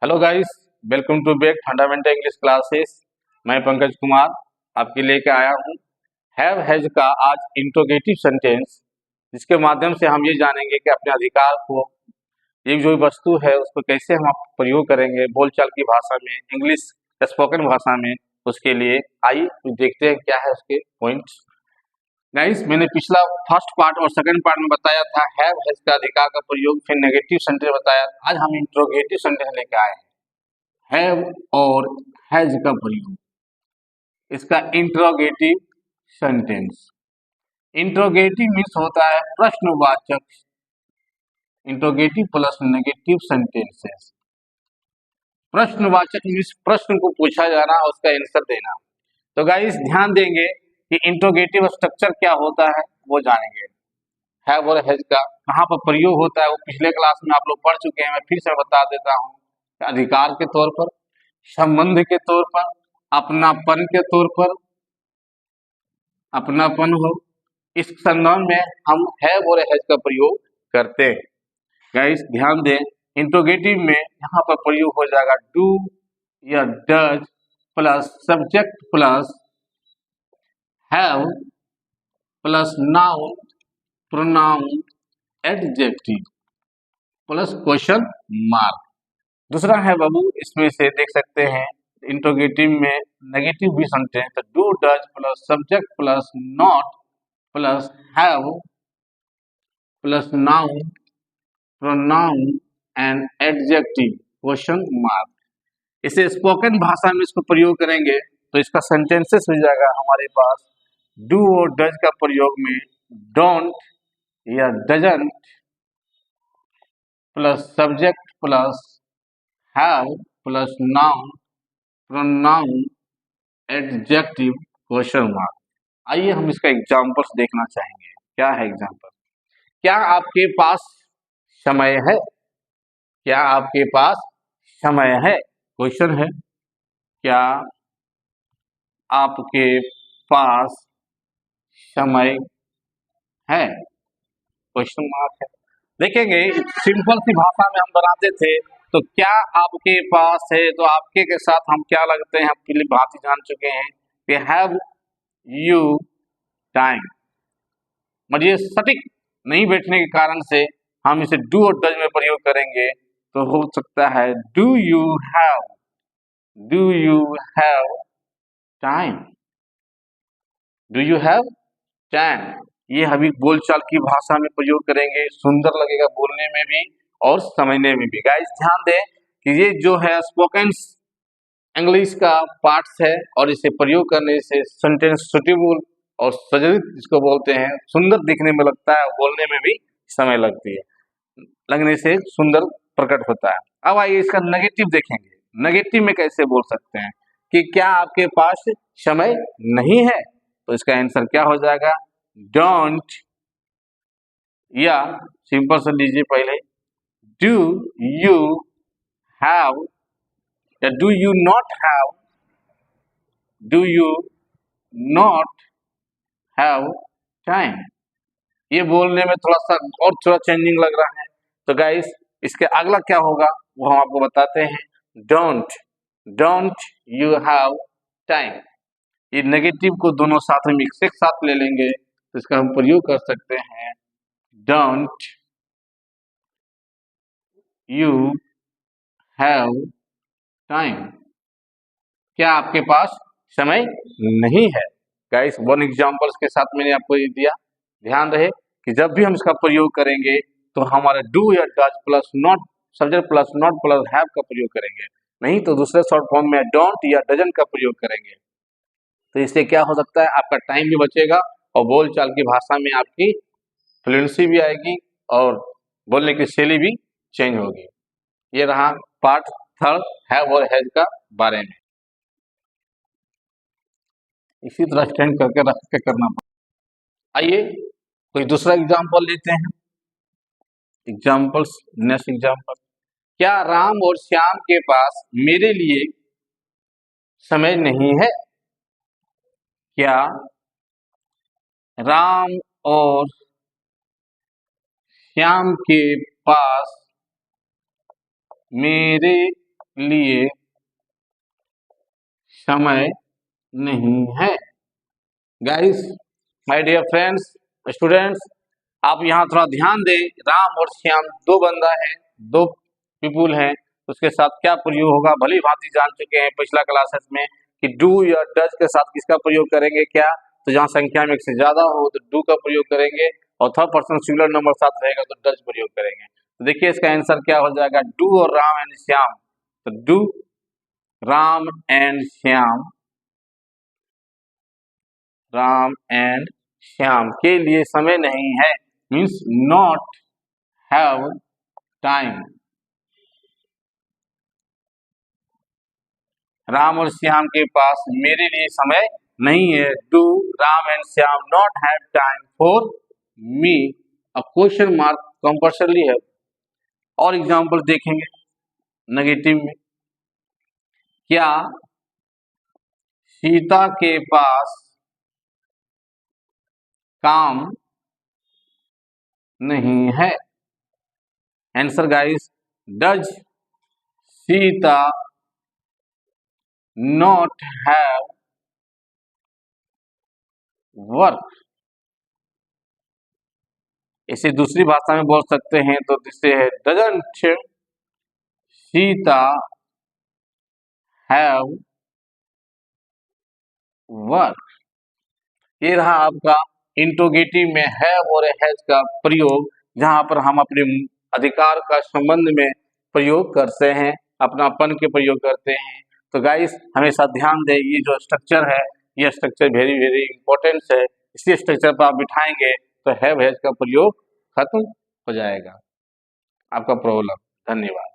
Hello guys, welcome to back fundamental English classes. मैं पंकज कुमार आपके लेके आया हूँ हैव हैज का आज इंट्रोगेटिव सेंटेंस, जिसके माध्यम से हम ये जानेंगे कि अपने अधिकार को, एक जो वस्तु है उसको कैसे हम प्रयोग करेंगे बोलचाल की भाषा में, इंग्लिश स्पोकन भाषा में। उसके लिए आइए कुछ देखते हैं क्या है उसके पॉइंट्स। गाइस, मैंने पिछला फर्स्ट पार्ट और सेकंड पार्ट में बताया था हैव हैज का अधिकार का प्रयोग, फिर नेगेटिव सेंटेंस बताया। आज हम इंट्रोगेटिव सेंटेंस लेके आए हैं, हैव और हैज का प्रयोग, इसका इंट्रोगेटिव सेंटेंस। इंट्रोगेटिव मीन्स होता है प्रश्नवाचक, इंट्रोगेटिव प्लस नेगेटिव सेंटेंसेस। प्रश्नवाचक मीन्स प्रश्न को पूछा जाना और उसका आंसर देना। तो गाइस ध्यान देंगे कि इंट्रोगेटिव स्ट्रक्चर क्या होता है वो जानेंगे। हैव और हैज का कहाँ पर प्रयोग होता है वो पिछले क्लास में आप लोग पढ़ चुके हैं, मैं फिर से बता देता हूँ। अधिकार के तौर पर, संबंध के तौर पर, अपनापन के तौर पर, अपनापन हो, इस संदर्भ में हम हैव और हैज का प्रयोग करते हैं। गाइस ध्यान दें, इंट्रोगेटिव में यहाँ पर प्रयोग हो जाएगा डू या does plus subject plus have plus noun pronoun adjective plus question mark. दूसरा है बाबू, इसमें से देख सकते हैं इंट्रोगेटिव में नेगेटिव भी सेंटेंस, तो do does plus subject plus not plus have plus noun pronoun and adjective question mark. इसे स्पोकन भाषा में इसको प्रयोग करेंगे तो इसका सेंटेंसेस हो जाएगा हमारे पास डू और डज का प्रयोग में डोंट या doesn't plus subject plus have plus noun pronoun adjective question mark. आइए हम इसका एग्जांपल्स देखना चाहेंगे। क्या है एग्जांपल? क्या आपके पास समय है? क्या आपके पास समय है? क्वेश्चन है। क्या आपके पास समय है? क्वेश्चन मार्क है। देखेंगे सिंपल सी भाषा में हम बनाते थे तो क्या आपके पास है तो आपके के साथ हम क्या लगते हैं, हम पहले बात ही जान चुके हैं कि हैव यू टाइम। मगर ये सटीक नहीं बैठने के कारण से हम इसे डू और डज में प्रयोग करेंगे तो हो सकता है do you have time, do you have time. ये हम बोलचाल की भाषा में प्रयोग करेंगे, सुंदर लगेगा बोलने में भी और समझने में भी। गाइस ध्यान दें कि ये जो है स्पोकन इंग्लिश का पार्ट्स है और इसे प्रयोग करने से सेंटेंस सुटेबल और सजलित जिसको बोलते हैं, सुंदर दिखने में लगता है, बोलने में भी समय लगती है, लगने से सुंदर प्रकट होता है। अब आइए इसका नेगेटिव देखेंगे। नेगेटिव में कैसे बोल सकते हैं कि क्या आपके पास समय नहीं है, तो इसका आंसर क्या हो जाएगा डोंट, या सिंपल से लीजिए पहले डू यू हैव या do you not have time. ये बोलने में थोड़ा सा और थोड़ा चेंजिंग लग रहा है। तो गाइस इसके अगला क्या होगा वो हम आपको बताते हैं, डोंट यू हैव टाइम। ये नेगेटिव को दोनों साथ में मिक्स एक साथ ले लेंगे तो इसका हम प्रयोग कर सकते हैं डोंट यू हैव टाइम। क्या आपके पास समय नहीं है? गाइस वन एग्जांपल्स के साथ मैंने आपको ये दिया। ध्यान रहे कि जब भी हम इसका प्रयोग करेंगे तो हमारे डू या does plus not, subject plus not plus have का प्रयोग करेंगे, नहीं तो दूसरे शॉर्ट फॉर्म में डोंट या डजंट का प्रयोग करेंगे। तो इससे क्या हो सकता है, आपका टाइम भी बचेगा और बोलचाल की भाषा में आपकी फ्लुएंसी भी आएगी और बोलने की शैली भी चेंज होगी। ये रहा पार्ट थर्ड हैव और हैज का बारे में। इसी तरह स्टैंड करके रख के करना पड़ेगा। आइए कोई दूसरा एग्जांपल लेते हैं। एग्जांपल्स, नेक्स्ट एग्जांपल, क्या राम और श्याम के पास मेरे लिए समय नहीं है? क्या राम और श्याम के पास मेरे लिए समय नहीं है। Guys, my dear friends, students, आप यहाँ थोड़ा ध्यान दें। राम और श्याम दो बंदा है, दो पीपुल हैं, उसके साथ क्या प्रयोग होगा भली भांति जान चुके हैं पिछला क्लासेस में कि डू या डज के साथ किसका प्रयोग करेंगे क्या। तो जहाँ संख्या में एक से ज्यादा हो तो डू का प्रयोग करेंगे और थर्ड पर्सन सिंगुलर नंबर साथ रहेगा तो डज प्रयोग करेंगे। तो देखिए इसका आंसर क्या हो जाएगा, डू और राम एंड श्याम। तो do Ram and Shyam, Ram and Shyam के लिए समय नहीं है, means not have time. Ram और श्याम के पास मेरे लिए समय नहीं है। Do Ram and Shyam not have time for me. A question mark compulsory है। और एग्जांपल देखेंगे नेगेटिव में, क्या सीता के पास काम नहीं है। Answer guys, does Sita not have work. इसे दूसरी भाषा में बोल सकते हैं तो जिससे है डजंट सीता हैव वर्क। ये रहा आपका इंट्रोगेटिव में हैव और हैज का प्रयोग, जहां पर हम अपने अधिकार का संबंध में प्रयोग करते हैं, अपनापन के प्रयोग करते हैं। तो गाइस हमेशा ध्यान दें, ये जो स्ट्रक्चर है ये स्ट्रक्चर वेरी वेरी इंपॉर्टेंट है। इसी स्ट्रक्चर पर आप बिठाएंगे तो हैव हैज का प्रयोग खत्म हो जाएगा आपका प्रॉब्लम। धन्यवाद।